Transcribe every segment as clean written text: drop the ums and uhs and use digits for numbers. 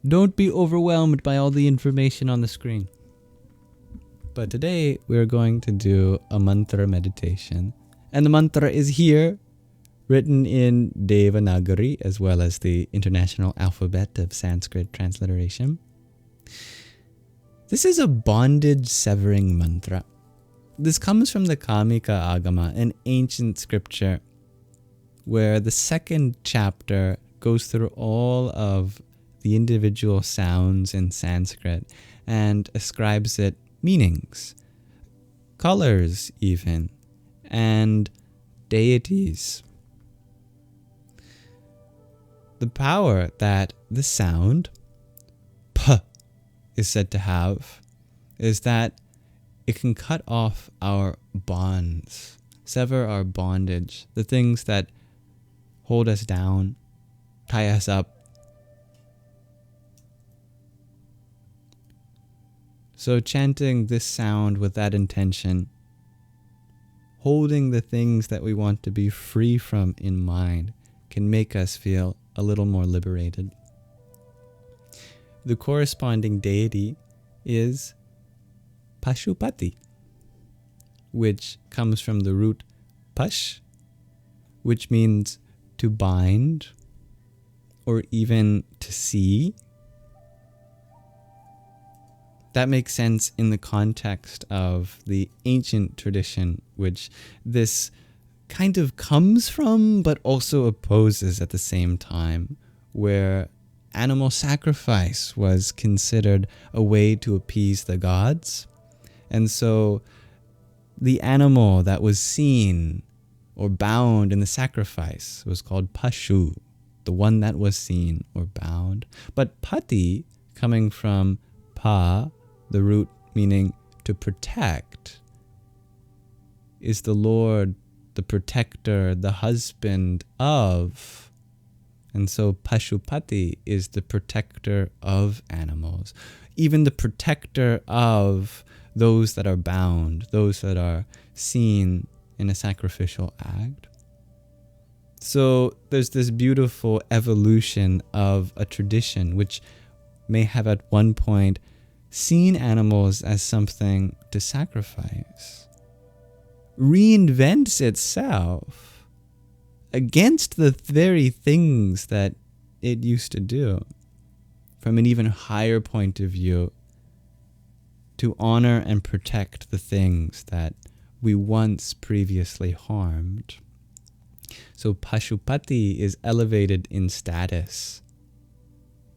Don't be overwhelmed by all the information on the screen. But today we're going to do a mantra meditation. And the mantra is here, written in Devanagari as well as the International Alphabet of Sanskrit Transliteration. This is a bondage severing mantra. This comes from the Kamika Agama, an ancient scripture where the second chapter goes through all of the individual sounds in Sanskrit and ascribes it meanings, colors even, and deities. The power that the sound P is said to have is that it can cut off our bonds, sever our bondage, the things that hold us down, tie us up. So chanting this sound with that intention, holding the things that we want to be free from in mind, can make us feel a little more liberated. The corresponding deity is Pashupati, which comes from the root pash, which means to bind or even to see. That makes sense in the context of the ancient tradition, which this kind of comes from, but also opposes at the same time, where animal sacrifice was considered a way to appease the gods. And so the animal that was seen or bound in the sacrifice was called Pashu, the one that was seen or bound. But Pati, coming from Pa, the root meaning to protect, is the Lord, the protector, the husband of. And so Pashupati is the protector of animals, even the protector of those that are bound, those that are seen in a sacrificial act. So there's this beautiful evolution of a tradition which may have at one point seen animals as something to sacrifice, reinvents itself against the very things that it used to do, from an even higher point of view, to honor and protect the things that we once previously harmed. So Pashupati is elevated in status.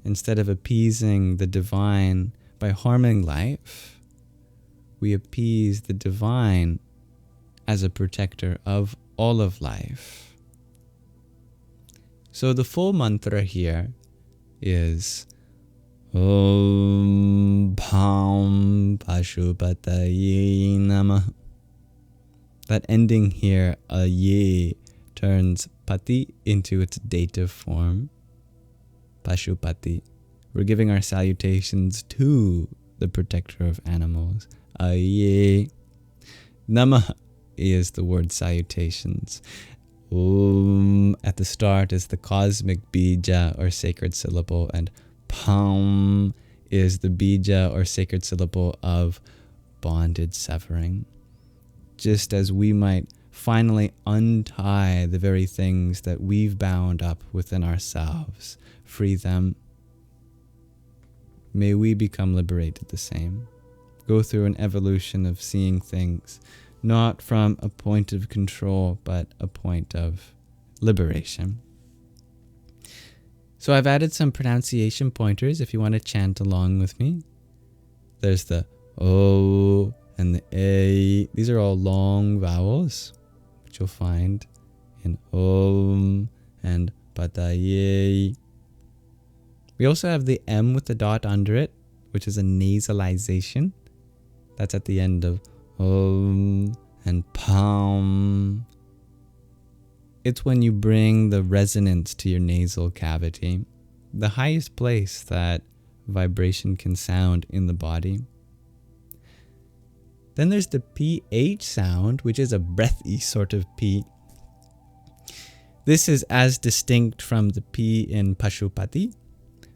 Instead of appeasing the divine by harming life, we appease the divine as a protector of all of life. So the full mantra here is Om Bham Pashupataye Namah. That ending here, a ye, turns pati into its dative form, Pashupati. We're giving our salutations to the protector of animals. Aye. Namah is the word salutations. At the start is the cosmic bija or sacred syllable, and Pam is the bija or sacred syllable of bondage severing. Just as we might finally untie the very things that we've bound up within ourselves, free them, may we become liberated the same. Go through an evolution of seeing things not from a point of control, but a point of liberation. So I've added some pronunciation pointers if you want to chant along with me. There's the O and the A. These are all long vowels, which you'll find in Om and Pataye. We also have the M with the dot under it, which is a nasalization. That's at the end of Om and Pam. It's when you bring the resonance to your nasal cavity, the highest place that vibration can sound in the body. Then there's the PH sound, which is a breathy sort of P. This is as distinct from the P in Pashupati.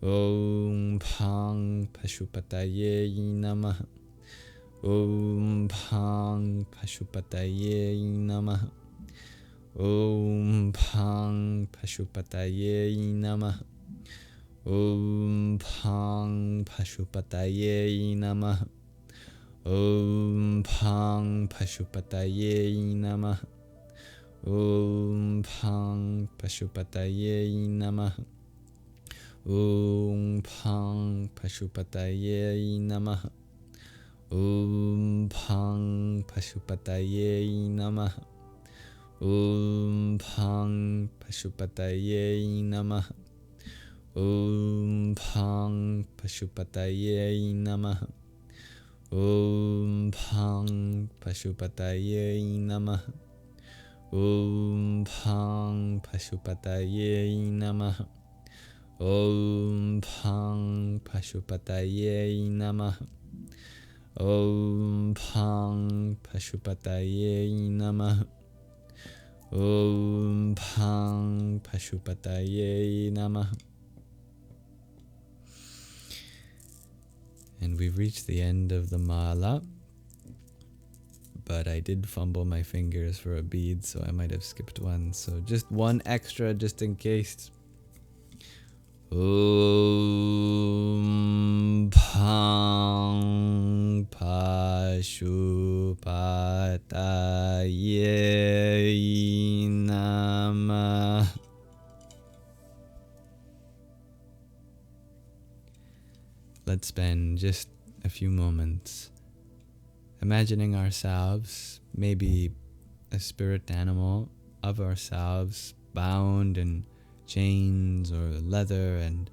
Om Pang Pashupataye Namaha. Om Pang Pashupataye Namaha. Om Pang Pashupataye Namaha. Om Pang Pashupataye Namaha. Om Pang Pashupataye Namaha. Om Pang Pashupataye Namaha. Om Pang Pashupataye Namaha. Om Pang Pashupataye Namaha. Om Pang Pashupataye Namaha. Om Pang Pashupataye Namaha. Om Pang Pashupataye Namaha. Om Pang Pashupataye Namaha. Om Pang Pashupataye Namaha. Om Pang Pashupataye Namaha. Om Pang Pashupataye Namaha. And we've reached the end of the mala, but I did fumble my fingers for a bead, so I might have skipped one. So just one extra, just in case. Om Pang Pashupataye Namaha. Let's spend just a few moments imagining ourselves, maybe a spirit animal of ourselves, bound in chains or leather and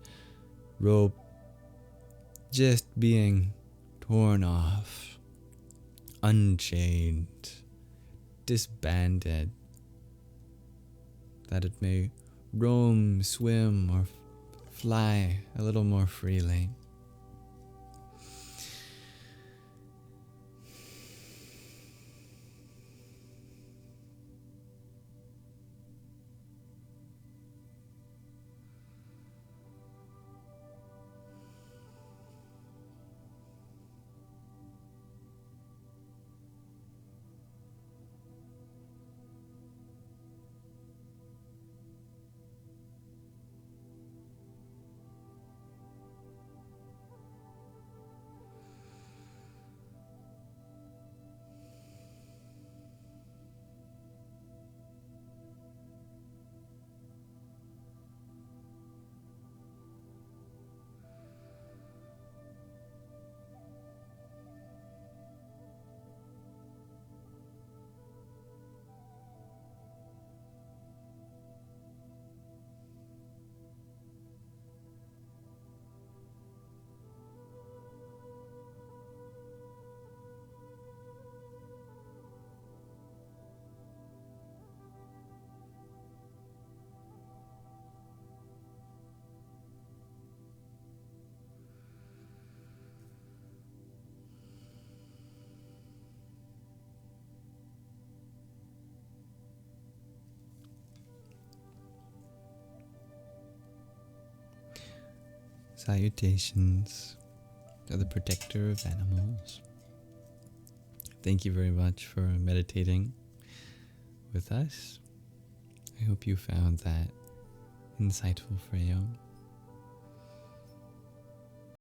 rope, just being torn off, unchained, disbanded, that it may roam, swim, or fly a little more freely. Salutations to the protector of animals. Thank you very much for meditating with us. I hope you found that insightful for you.